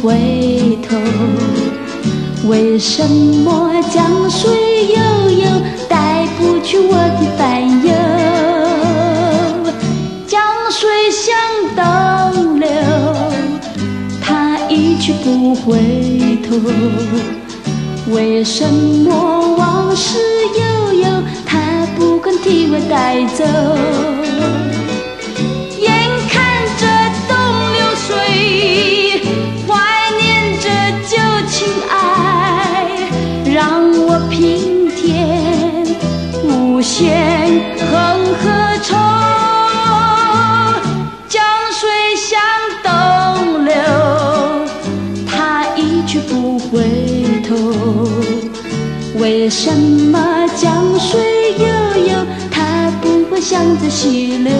回头？为什么江水悠悠带不去我的烦忧？江水向东流，它一去不回头。为什么往事悠悠，它不肯替我带走？眼看着东流水，怀念着旧情爱，让我平添无限恒河愁。江水向东流，它一去不回头。为什么江水悠悠，它不会向着西流？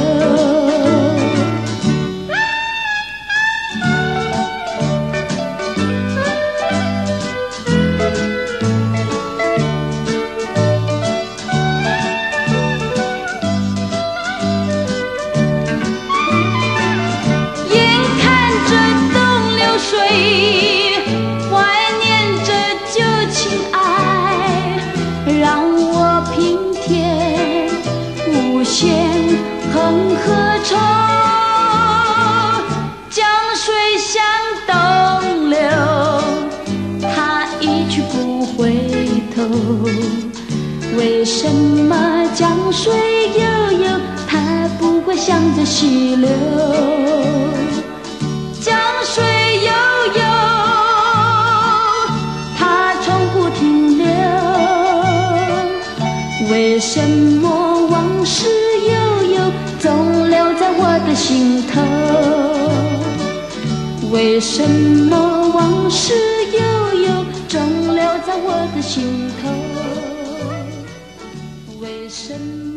眼看着东流水，怀念着旧情爱，让我平添无限恒河愁。江水向东流，它一去不回头。为什么江水悠悠，它不会向着西流？江水悠悠，它从不停留。为什么往事悠悠，总留在我的心头？为什么往事悠悠，总留在我的心头？为什么？